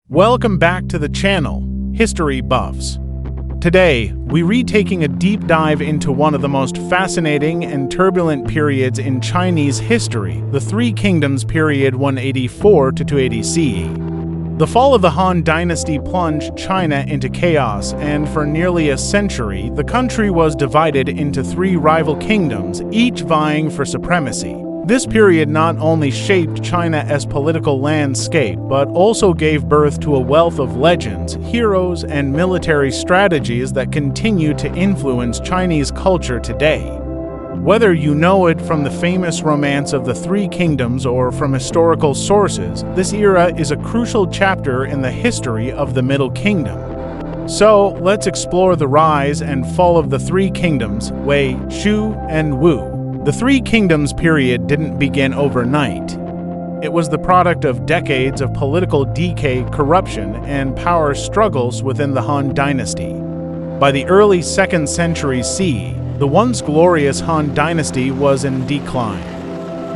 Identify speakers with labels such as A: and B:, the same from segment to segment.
A: Welcome back to the channel, History Buffs. Today, we're retaking a deep dive into one of the most fascinating and turbulent periods in Chinese history, the Three Kingdoms period 184 to 280 CE. The fall of the Han Dynasty plunged China into chaos, and for nearly a century, the country was divided into three rival kingdoms, each vying for supremacy. This period not only shaped China's political landscape, but also gave birth to a wealth of legends, heroes, and military strategies that continue to influence Chinese culture today. Whether you know it from the famous romance of the Three Kingdoms or from historical sources, this era is a crucial chapter in the history of the Middle Kingdom. So, let's explore the rise and fall of the Three Kingdoms, Wei, Shu, and Wu. The Three Kingdoms period didn't begin overnight. It was the product of decades of political decay, corruption, and power struggles within the Han Dynasty. By the early 2nd century CE, the once glorious Han Dynasty was in decline.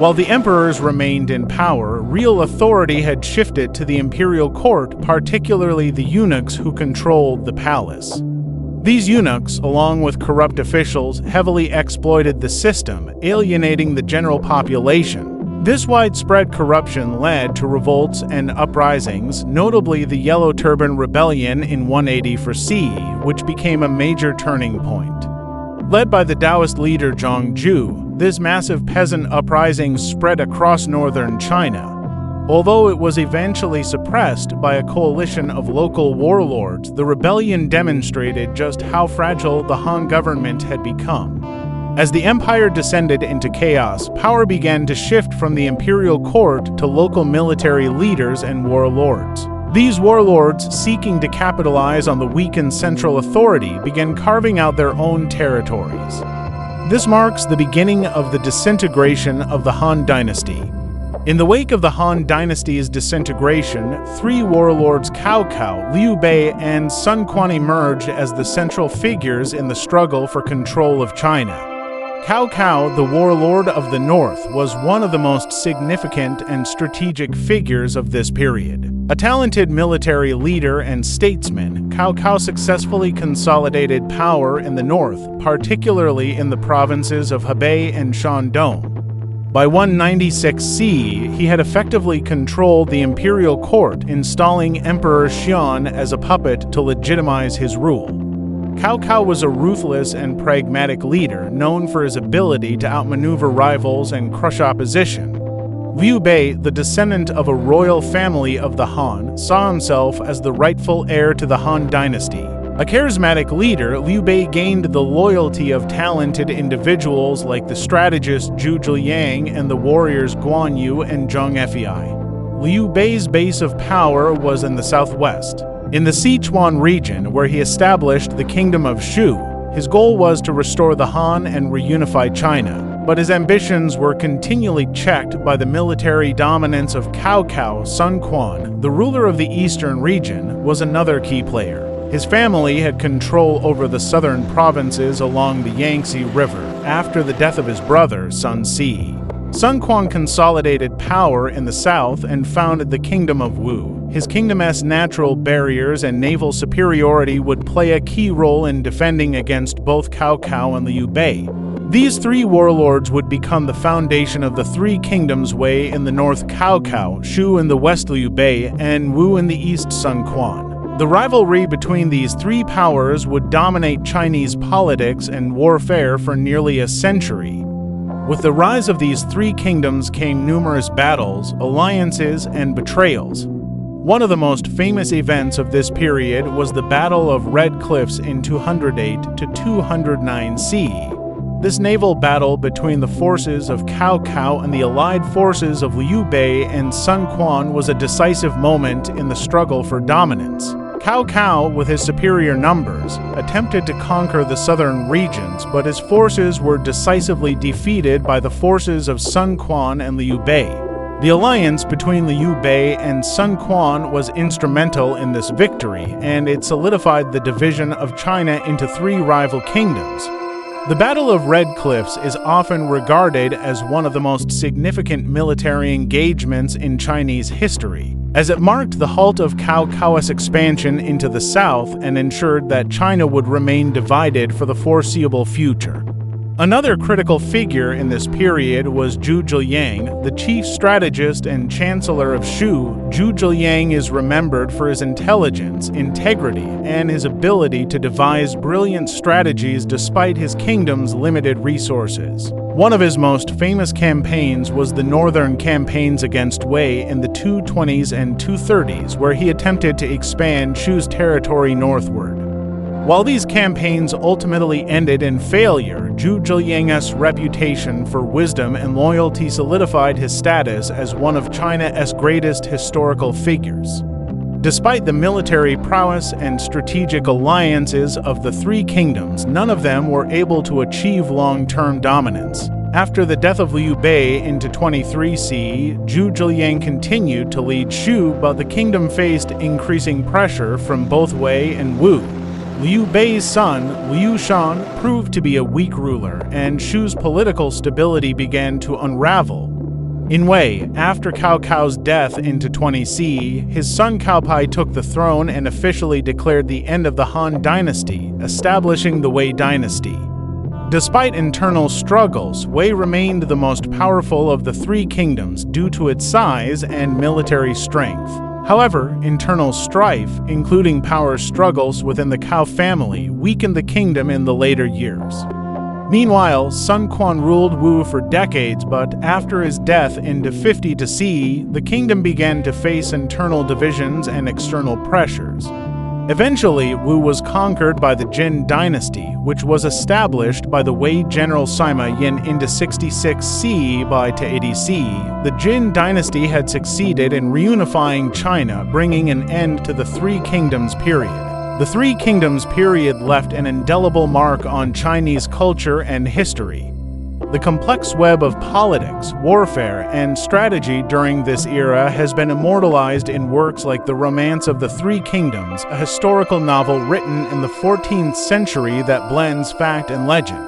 A: While the emperors remained in power, real authority had shifted to the imperial court, particularly the eunuchs who controlled the palace. These eunuchs, along with corrupt officials, heavily exploited the system, alienating the general population. This widespread corruption led to revolts and uprisings, notably the Yellow Turban Rebellion in 180 for CE, which became a major turning point. Led by the Taoist leader Zhang, this massive peasant uprising spread across northern China. Although it was eventually suppressed by a coalition of local warlords, the rebellion demonstrated just how fragile the Han government had become. As the empire descended into chaos, power began to shift from the imperial court to local military leaders and warlords. These warlords, seeking to capitalize on the weakened central authority, began carving out their own territories. This marks the beginning of the disintegration of the Han Dynasty. In the wake of the Han Dynasty's disintegration, three warlords Cao Cao, Liu Bei, and Sun Quan emerged as the central figures in the struggle for control of China. Cao Cao, the warlord of the north, was one of the most significant and strategic figures of this period. A talented military leader and statesman, Cao Cao successfully consolidated power in the north, particularly in the provinces of Hebei and Shandong. By 196 CE, he had effectively controlled the imperial court, installing Emperor Xian as a puppet to legitimize his rule. Cao Cao was a ruthless and pragmatic leader, known for his ability to outmaneuver rivals and crush opposition. Liu Bei, the descendant of a royal family of the Han, saw himself as the rightful heir to the Han Dynasty. A charismatic leader, Liu Bei gained the loyalty of talented individuals like the strategist Zhu Zhiyang and the warriors Guan Yu and Zhang Fei. Liu Bei's base of power was in the southwest. In the Sichuan region, where he established the Kingdom of Shu, his goal was to restore the Han and reunify China. But his ambitions were continually checked by the military dominance of Cao Cao. Sun Quan, the ruler of the eastern region, was another key player. His family had control over the southern provinces along the Yangtze River after the death of his brother, Sun Si. Sun Quan consolidated power in the south and founded the Kingdom of Wu. His kingdom's natural barriers and naval superiority would play a key role in defending against both Cao Cao and Liu Bei. These three warlords would become the foundation of the Three Kingdoms: Wei in the north, Cao Cao, Shu in the west, Liu Bei, and Wu in the east, Sun Quan. The rivalry between these three powers would dominate Chinese politics and warfare for nearly a century. With the rise of these three kingdoms came numerous battles, alliances, and betrayals. One of the most famous events of this period was the Battle of Red Cliffs in 208 to 209 CE. This naval battle between the forces of Cao Cao and the allied forces of Liu Bei and Sun Quan was a decisive moment in the struggle for dominance. Cao Cao, with his superior numbers, attempted to conquer the southern regions, but his forces were decisively defeated by the forces of Sun Quan and Liu Bei. The alliance between Liu Bei and Sun Quan was instrumental in this victory, and it solidified the division of China into three rival kingdoms. The Battle of Red Cliffs is often regarded as one of the most significant military engagements in Chinese history, as it marked the halt of Cao Cao's expansion into the south and ensured that China would remain divided for the foreseeable future. Another critical figure in this period was Zhu Zhiliang, the chief strategist and chancellor of Shu. Zhu Zhiliang is remembered for his intelligence, integrity, and his ability to devise brilliant strategies despite his kingdom's limited resources. One of his most famous campaigns was the northern campaigns against Wei in the 220s and 230s, where he attempted to expand Shu's territory northward. While these campaigns ultimately ended in failure, Zhu Zhiliang's reputation for wisdom and loyalty solidified his status as one of China's greatest historical figures. Despite the military prowess and strategic alliances of the three kingdoms, none of them were able to achieve long-term dominance. After the death of Liu Bei into 23 CE, Zhu Zhiliang continued to lead Shu, but the kingdom faced increasing pressure from both Wei and Wu. Liu Bei's son, Liu Shan, proved to be a weak ruler, and Shu's political stability began to unravel. In Wei, after Cao Cao's death into 20 CE, his son Cao Pai took the throne and officially declared the end of the Han Dynasty, establishing the Wei Dynasty. Despite internal struggles, Wei remained the most powerful of the three kingdoms due to its size and military strength. However, internal strife, including power struggles within the Cao family, weakened the kingdom in the later years. Meanwhile, Sun Quan ruled Wu for decades, but after his death into 50 CE, the kingdom began to face internal divisions and external pressures. Eventually, Wu was conquered by the Jin Dynasty, which was established by the Wei general Sima Yin into 66 CE by 80 CE. The Jin Dynasty had succeeded in reunifying China, bringing an end to the Three Kingdoms period. The Three Kingdoms period left an indelible mark on Chinese culture and history. The complex web of politics, warfare, and strategy during this era has been immortalized in works like The Romance of the Three Kingdoms, a historical novel written in the 14th century that blends fact and legend.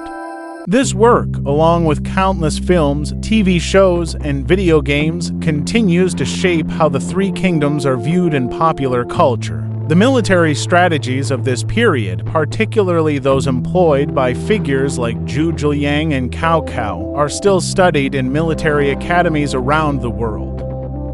A: This work, along with countless films, TV shows, and video games, continues to shape how the Three Kingdoms are viewed in popular culture. The military strategies of this period, particularly those employed by figures like Zhu Zhiliang and Cao Cao, are still studied in military academies around the world.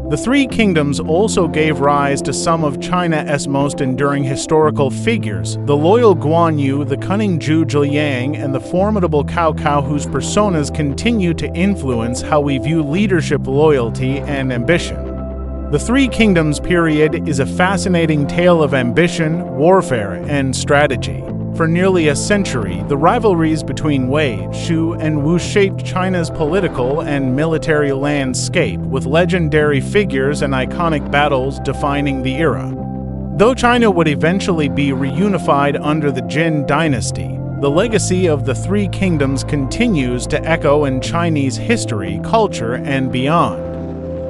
A: The Three Kingdoms also gave rise to some of China's most enduring historical figures: the loyal Guan Yu, the cunning Zhu Zhiliang, and the formidable Cao Cao, whose personas continue to influence how we view leadership, loyalty, and ambition. The Three Kingdoms period is a fascinating tale of ambition, warfare, and strategy. For nearly a century, the rivalries between Wei, Shu, and Wu shaped China's political and military landscape, with legendary figures and iconic battles defining the era. Though China would eventually be reunified under the Jin Dynasty, the legacy of the Three Kingdoms continues to echo in Chinese history, culture, and beyond.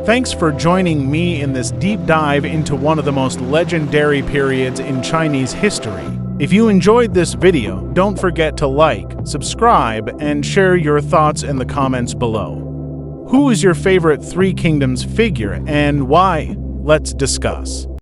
A: Thanks for joining me in this deep dive into one of the most legendary periods in Chinese history. If you enjoyed this video, don't forget to like, subscribe, and share your thoughts in the comments below. Who is your favorite Three Kingdoms figure and why? Let's discuss.